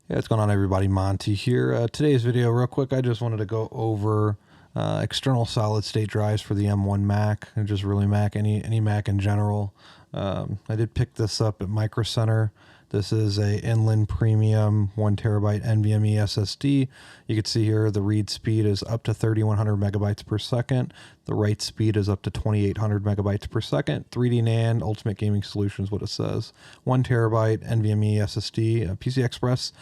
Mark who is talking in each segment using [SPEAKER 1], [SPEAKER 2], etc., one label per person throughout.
[SPEAKER 1] Hey, what's going on, everybody? Monty here. Today's video, real quick, I just wanted to go over external solid state drives for the M1 Mac, and just really Mac, any Mac in general. I did pick this up at Micro Center. This is a Inland Premium 1 terabyte Nvme SSD. You can see here the read speed is up to 3100 megabytes per second. The write speed is up to 2800 megabytes per second. 3D NAND, Ultimate Gaming Solutions, what it says. 1 terabyte Nvme SSD, PCI Express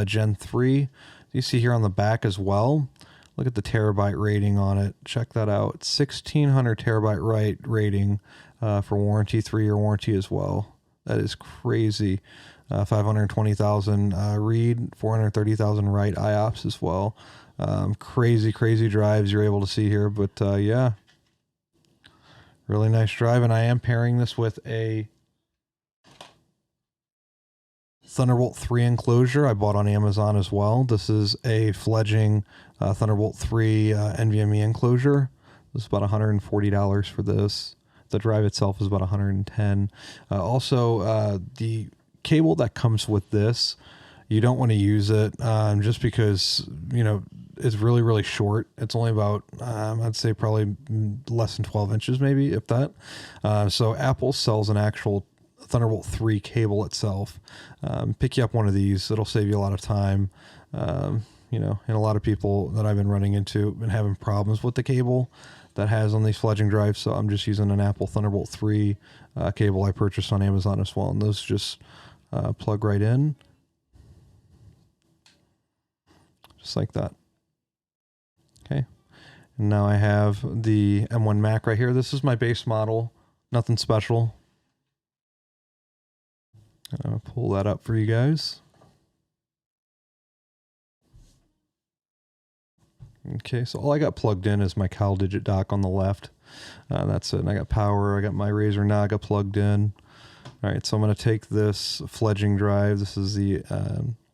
[SPEAKER 1] Gen 3. You see here on the back as well. Look at the terabyte rating on it. Check that out. 1600 terabyte write rating for warranty, 3-year warranty as well. That is crazy. 520,000 read, 430,000 write IOPS as well. Crazy drives you're able to see here, but yeah, really nice drive. And I am pairing this with a Thunderbolt 3 enclosure I bought on Amazon as well. This is a Fledging Thunderbolt 3 NVMe enclosure. This is about $140 for this. The drive itself is about $110. Also, the cable that comes with this, you don't want to use it just because, you know, it's really short. It's only about I'd say probably less than 12 inches, maybe, if that. So Apple sells an actual Thunderbolt 3 cable itself. Pick you up one of these. It'll save you a lot of time. You know, and a lot of people that I've been running into have been having problems with the cable that has on these Fledging drives. So I'm just using an Apple Thunderbolt 3 cable I purchased on Amazon as well. And those just plug right in. Just like that. Okay. And now I have the M1 Mac right here. This is my base model. Nothing special. I'll pull that up for you guys. Okay, so all I got plugged in is my CalDigit dock on the left. That's it. And I got power. I got my Razer Naga plugged in. All right, so I'm going to take this Fledging drive. This is the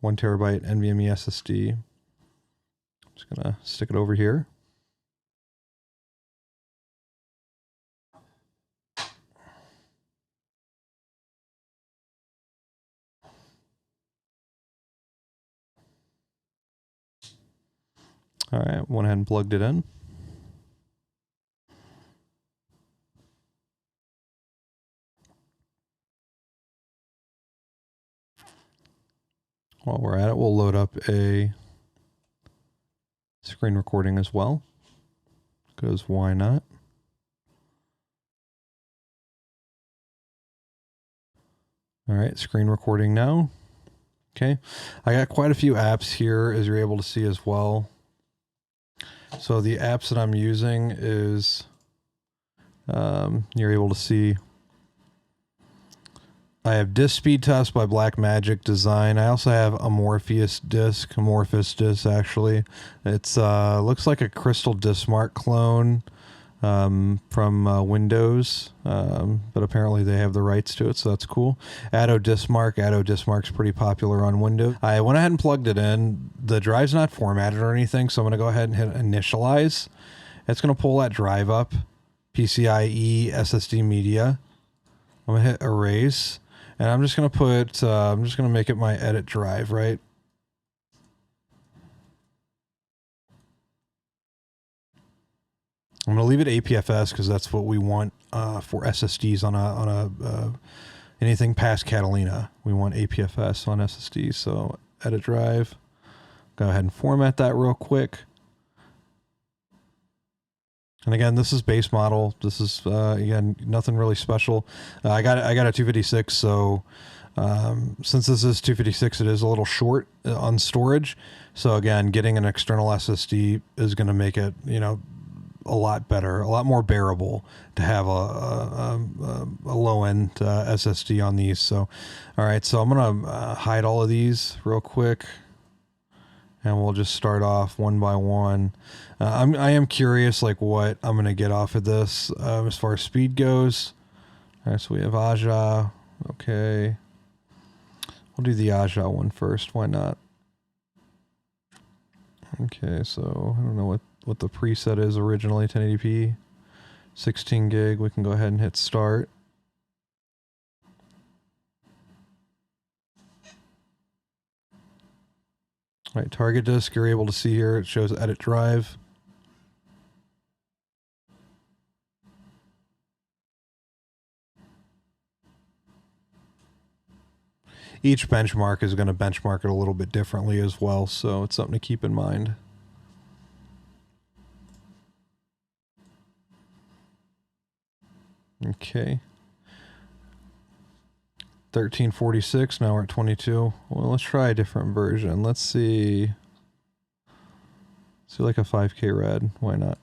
[SPEAKER 1] 1 terabyte NVMe SSD. I'm just going to stick it over here. All right, went ahead and plugged it in. While we're at it, we'll load up a screen recording as well, because why not? All right, screen recording now. Okay, I got quite a few apps here, as you're able to see as well. So the apps that I'm using is, you're able to see, I have Disk Speed Test by Blackmagic Design. I also have Amorphous Disk actually. It's looks like a Crystal Diskmark clone from Windows, but apparently they have the rights to it, so that's cool. Atto Diskmark's pretty popular on Windows. I went ahead and plugged it in. The drive's not formatted or anything, so I'm going to go ahead and hit initialize. It's going to pull that drive up, PCIe SSD media. I'm going to hit erase, and I'm just going to put, I'm just going to make it my edit drive, right? I'm going to leave it APFS because that's what we want for SSDs on a anything past Catalina. We want APFS on SSDs. So edit drive. Go ahead and format that real quick. And again, this is base model. This is again nothing really special. I got a 256. So since this is 256, it is a little short on storage. So again, getting an external SSD is going to make it, you know, a lot better, a lot more bearable to have a low-end SSD on these. So, all right, so I'm going to hide all of these real quick, and we'll just start off one by one. I am curious, like, what I'm going to get off of this as far as speed goes. All right, so we have Aja. Okay. We'll do the Aja one first. Why not? Okay, so I don't know what the preset is originally, 1080p, 16 gig. We can go ahead and hit start. All right, target disk, you're able to see here, it shows edit drive. Each benchmark is going to benchmark it a little bit differently as well, so it's something to keep in mind. Okay. 1346, now we're at 22. Well, let's try a different version. Let's see like a 5K red. Why not?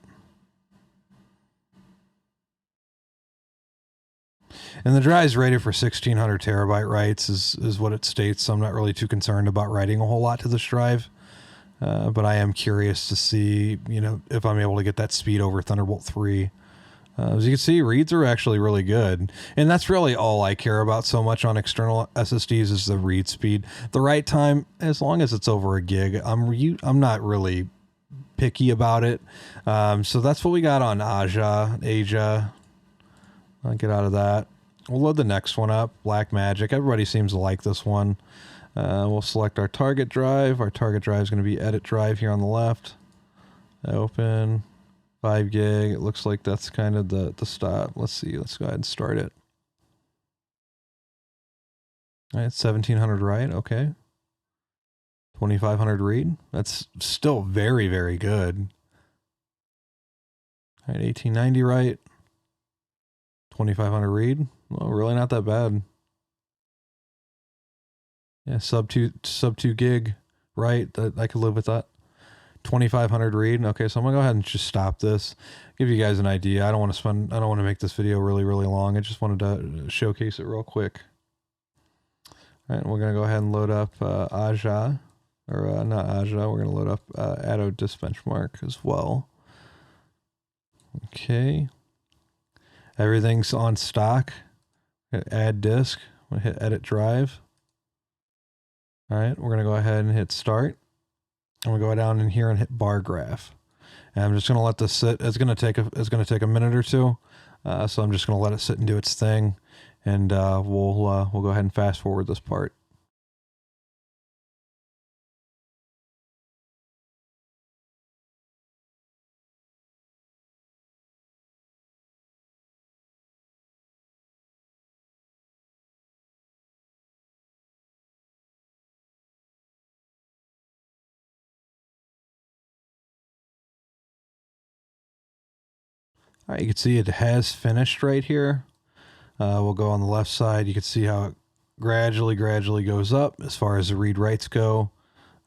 [SPEAKER 1] And the drive is rated for 1600 terabyte writes is what it states, so I'm not really too concerned about writing a whole lot to this drive. But I am curious to see, if I'm able to get that speed over Thunderbolt 3. As you can see, reads are actually really good. And that's really all I care about so much on external SSDs is the read speed. The write time, as long as it's over a gig, I'm not really picky about it. So that's what we got on Aja. I'll get out of that. We'll load the next one up, Blackmagic. Everybody seems to like this one. We'll select our target drive. Our target drive is going to be edit drive here on the left. Open 5 gig. It looks like that's kind of the stop. Let's see. Let's go ahead and start it. All right, 1700 write. Okay. 2500 read. That's still very, very good. All right, 1890 write. 2500 read. Well, really not that bad. Yeah, sub two gig, right? I could live with that. 2500 read. Okay, so I'm gonna go ahead and just stop this. Give you guys an idea. I don't want to make this video really, really long. I just wanted to showcase it real quick. All right, we're gonna go ahead and load up Aja, or not Aja. We're gonna load up Atto disk benchmark as well. Okay. Everything's on stock. Add disk. I'm gonna hit edit drive. All right, we're gonna go ahead and hit start. I'm gonna go down in here and hit bar graph. And I'm just gonna let this sit. It's gonna take a minute or two. So I'm just gonna let it sit and do its thing, and we'll go ahead and fast forward this part. All right, you can see it has finished right here. We'll go on the left side. You can see how it gradually goes up as far as the read writes go.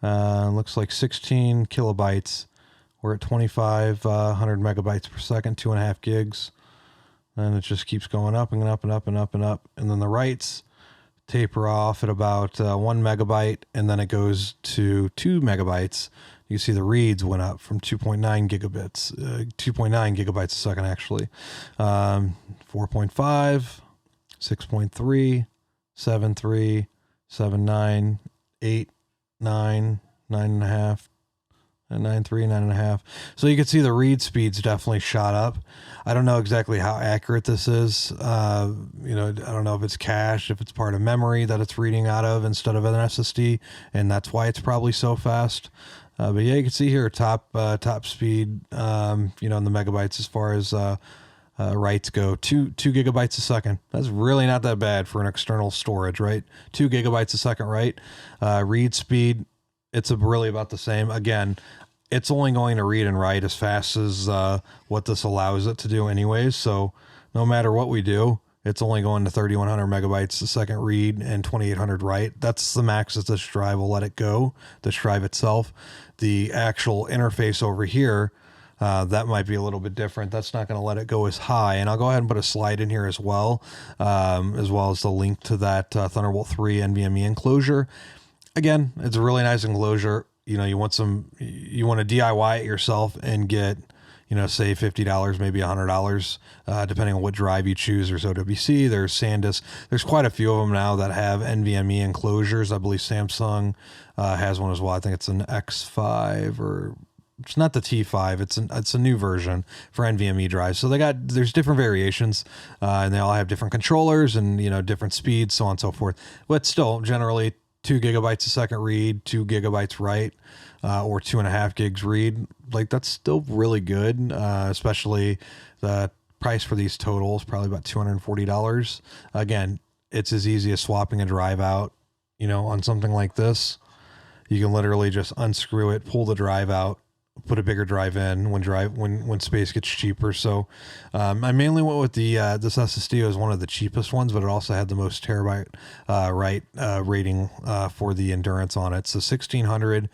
[SPEAKER 1] Looks like 16 kilobytes. We're at 2500 megabytes per second, 2.5 gigs. And it just keeps going up and up and up and up and up. And then the writes taper off at about 1 megabyte, and then it goes to 2 megabytes. You see the reads went up from 2.9 gigabits, 2.9 gigabytes a second, actually. 4.5, 6.3, 7.3, 7.9, 8, 9, 9.5, and 9.3, 9.5. So you can see the read speeds definitely shot up. I don't know exactly how accurate this is. I don't know if it's cached, if it's part of memory that it's reading out of instead of an SSD, and that's why it's probably so fast. But yeah, you can see here top speed, in the megabytes as far as writes go, 2 gigabytes a second. That's really not that bad for an external storage, right? 2 gigabytes a second write. Read speed, it's really about the same. Again, it's only going to read and write as fast as what this allows it to do anyways. So no matter what we do, it's only going to 3100 megabytes a second read and 2800 write. That's the max that this drive will let it go, this drive itself. The actual interface over here, that might be a little bit different. That's not going to let it go as high. And I'll go ahead and put a slide in here as well as the link to that Thunderbolt 3 NVMe enclosure. Again, it's a really nice enclosure. You want to DIY it yourself and get, say $50, maybe $100, depending on what drive you choose. There's OWC, there's SanDisk. There's quite a few of them now that have NVMe enclosures. I believe Samsung has one as well. I think it's an X5, or it's not the T5. It's a new version for NVMe drives. So there's different variations, and they all have different controllers and different speeds, so on and so forth. But still, generally, 2 gigabytes a second read, 2 gigabytes write, or 2.5 gigs read. Like, that's still really good, especially the price for these totals, probably about $240. Again, it's as easy as swapping a drive out, you know, on something like this. You can literally just unscrew it, pull the drive out, put a bigger drive in when space gets cheaper. So I mainly went with the this SSD was one of the cheapest ones, but it also had the most terabyte write rating for the endurance on it. So 1600,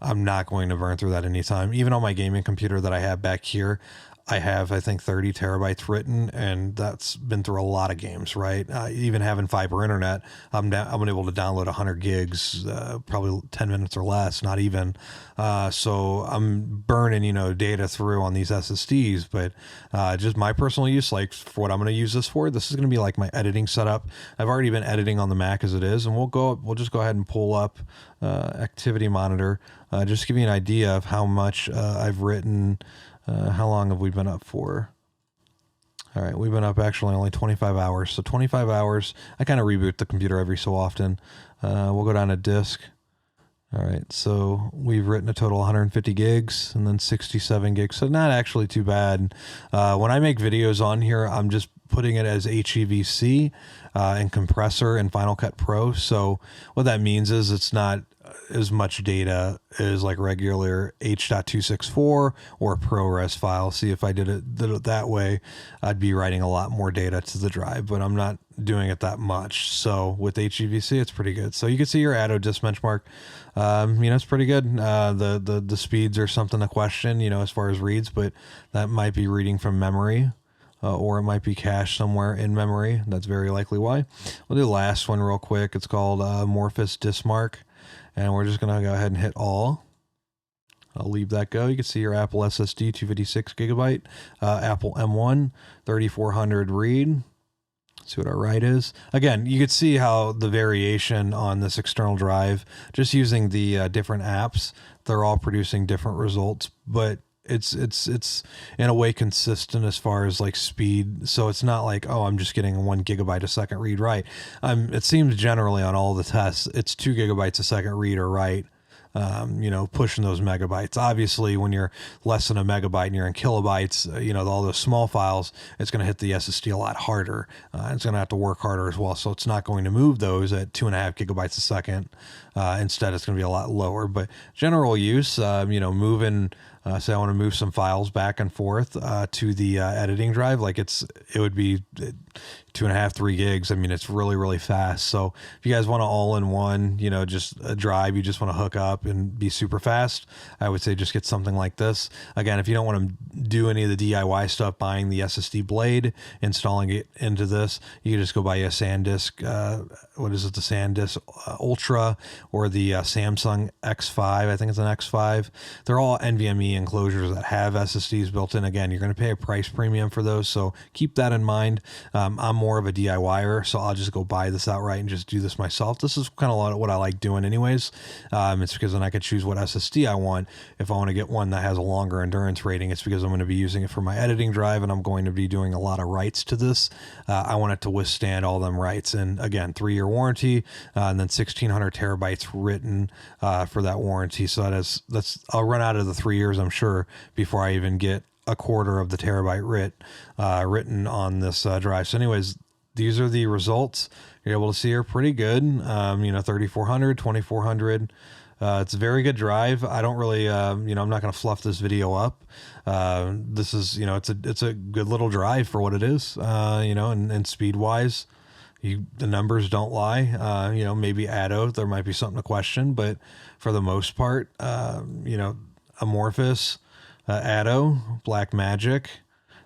[SPEAKER 1] I'm not going to burn through that anytime. Even on my gaming computer that I have back here, I have, I think, 30 terabytes written, and that's been through a lot of games, right? Even having fiber internet, I'm able to download 100 gigs, probably 10 minutes or less, not even. So I'm burning, you know, data through on these SSDs, but just my personal use, like for what I'm going to use this for, this is going to be like my editing setup. I've already been editing on the Mac as it is, and we'll just go ahead and pull up Activity Monitor, just to give you an idea of how much I've written. How long have we been up for? All right, we've been up actually only 25 hours. So 25 hours. I kind of reboot the computer every so often. We'll go down to disk. All right, so we've written a total 150 gigs and then 67 gigs. So not actually too bad. When I make videos on here, I'm just putting it as HEVC and compressor in Final Cut Pro. So what that means is it's not as much data as like regular H.264 or ProRes file. See, if I did it that way, I'd be writing a lot more data to the drive, but I'm not doing it that much. So with HEVC, it's pretty good. So you can see your Atto disk benchmark. You know, it's pretty good. The speeds are something to question, you know, as far as reads, but that might be reading from memory. Or it might be cached somewhere in memory. That's very likely why. We'll do the last one real quick. It's called Amorphous Diskmark. And we're just going to go ahead and hit all. I'll leave that go. You can see your Apple SSD, 256 gigabyte. Apple M1, 3400 read. See what our write is. Again, you could see how the variation on this external drive, just using the different apps, they're all producing different results, but it's in a way consistent as far as like speed. So it's not like, oh, I'm just getting 1 gigabyte a second read write. It seems generally on all the tests, it's 2 gigabytes a second read or write. You know, pushing those megabytes. Obviously, when you're less than a megabyte and you're in kilobytes, you know, all those small files, it's going to hit the SSD a lot harder. It's going to have to work harder as well. So it's not going to move those at 2.5 gigabytes a second. Instead, it's going to be a lot lower. But general use, you know, moving, say I want to move some files back and forth to the editing drive, like it would be 2.5, 3 gigs. I mean, it's really, really fast. So if you guys want to all in one, you know, just a drive, you just want to hook up and be super fast, I would say just get something like this. Again, if you don't want to do any of the DIY stuff, buying the SSD blade, installing it into this, you can just go buy a SanDisk, what is it, the SanDisk Ultra or the Samsung X5. I think it's an X5. They're all NVMe enclosures that have SSDs built in. Again, you're going to pay a price premium for those, so keep that in mind. I'm more of a DIYer, so I'll just go buy this outright and just do this myself. This is kind of what I like doing anyways. It's because then I could choose what SSD I want. If I want to get one that has a longer endurance rating, it's because I'm going to be using it for my editing drive and I'm going to be doing a lot of writes to this. I want it to withstand all them writes. And again, 3-year warranty, and then 1600 terabytes written for that warranty. So I'll run out of the 3 years, I'm sure, before I even get a quarter of the terabyte written on this drive. So anyways, these are the results. You're able to see are pretty good. You know, 3400, 2400. It's a very good drive. I don't really, you know, I'm not going to fluff this video up. This is, you know, it's a good little drive for what it is, you know, and speed wise, the numbers don't lie. You know, maybe Atto, there might be something to question, but for the most part, you know, Amorphous, Atto, Blackmagic,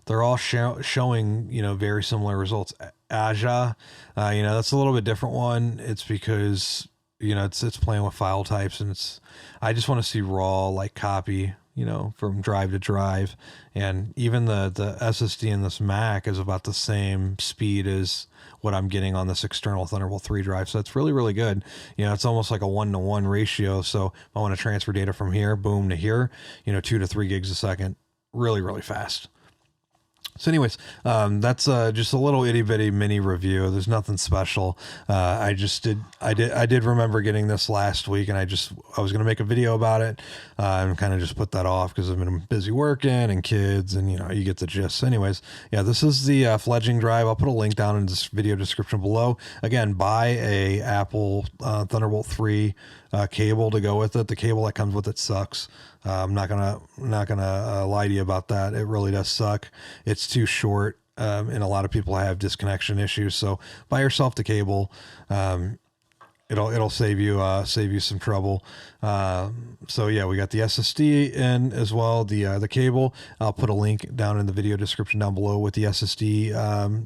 [SPEAKER 1] they're all showing, you know, very similar results. Aja, you know, that's a little bit different one. It's because, you know, it's playing with file types, and I just want to see raw, like, copy, you know, from drive to drive. And even the SSD in this Mac is about the same speed as what I'm getting on this external Thunderbolt 3 drive. So it's really, really good. You know, it's almost like a 1-to-1 ratio. So if I want to transfer data from here, boom, to here, you know, 2 to 3 gigs a second, really, really fast. So anyways, that's just a little itty bitty mini review. There's nothing special. I did remember getting this last week, and I was going to make a video about it, and kind of just put that off because I've been busy working and kids, and you get the gist. So anyways, yeah, this is the Fledging drive. I'll put a link down in this video description below. Again, buy a Apple Thunderbolt 3 cable to go with it. The cable that comes with it sucks. I'm not gonna lie to you about that. It really does suck. It's too short, and a lot of people have disconnection issues. So buy yourself the cable. It'll save you some trouble. So yeah, we got the SSD in as well. The cable. I'll put a link down in the video description down below with the SSD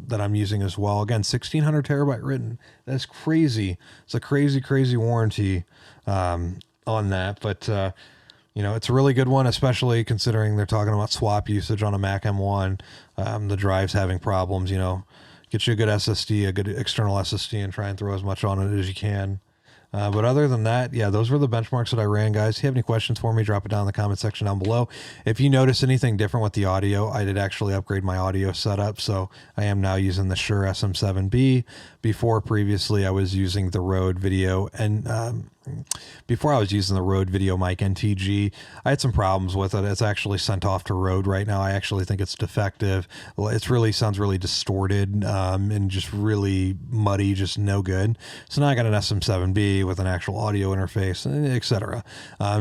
[SPEAKER 1] that I'm using as well. Again, 1600 terabyte written. That's crazy. It's a crazy warranty on that, but. It's a really good one, especially considering they're talking about swap usage on a Mac M1. The drive's having problems, get you a good SSD, a good external SSD, and try and throw as much on it as you can. But other than that, yeah, those were the benchmarks that I ran, guys. If you have any questions for me, drop it down in the comment section down below. If you notice anything different with the audio, I did actually upgrade my audio setup. So I am now using the Shure SM7B. Previously, I was using the Rode Video, and before I was using the Rode Video Mic NTG, I had some problems with it. It's actually sent off to Rode right now. I actually think it's defective. It really sounds really distorted and just really muddy, just no good. So now I got an SM7B with an actual audio interface, etc.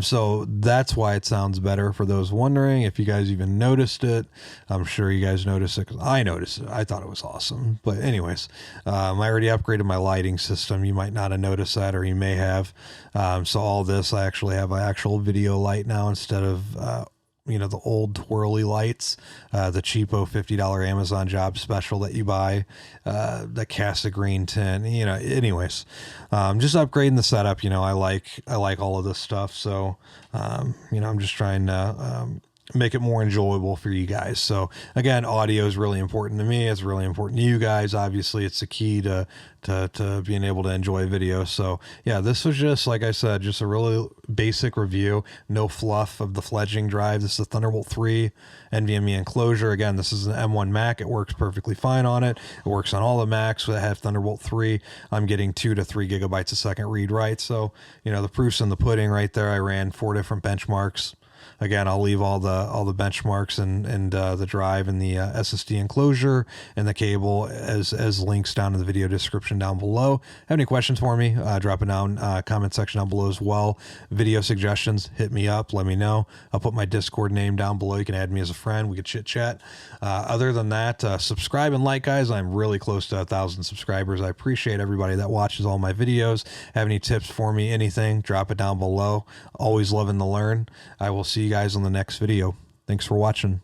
[SPEAKER 1] So that's why it sounds better. For those wondering, if you guys even noticed it, I'm sure you guys noticed it because I noticed it. I thought it was awesome. But anyways, I already upgraded my lighting system. You might not have noticed that, or you may have. So all this, I actually have an actual video light now instead of, the old twirly lights, the cheapo $50 Amazon job special that you buy, the cast green tint, anyways, just upgrading the setup. I like all of this stuff. So, I'm just trying to, make it more enjoyable for you guys. So again, audio is really important to me. It's really important to you guys. Obviously it's the key to being able to enjoy video. So yeah, this was just, like I said, just a really basic review, no fluff of the Fledging drive. This is the Thunderbolt 3 NVMe enclosure. Again, this is an M1 Mac. It works perfectly fine on it. It works on all the Macs that have Thunderbolt 3. I'm getting 2 to 3 gigabytes a second read write. So, the proof's in the pudding right there. I ran 4 different benchmarks. Again, I'll leave all the benchmarks and the drive and the SSD enclosure and the cable as links down in the video description down below. Have any questions for me? Drop it down comment section down below as well. Video suggestions, hit me up. Let me know. I'll put my Discord name down below. You can add me as a friend. We could chit chat. Other than that, subscribe and like, guys. I'm really close to 1,000 subscribers. I appreciate everybody that watches all my videos. Have any tips for me? Anything? Drop it down below. Always loving to learn. I will see you guys on the next video. Thanks for watching.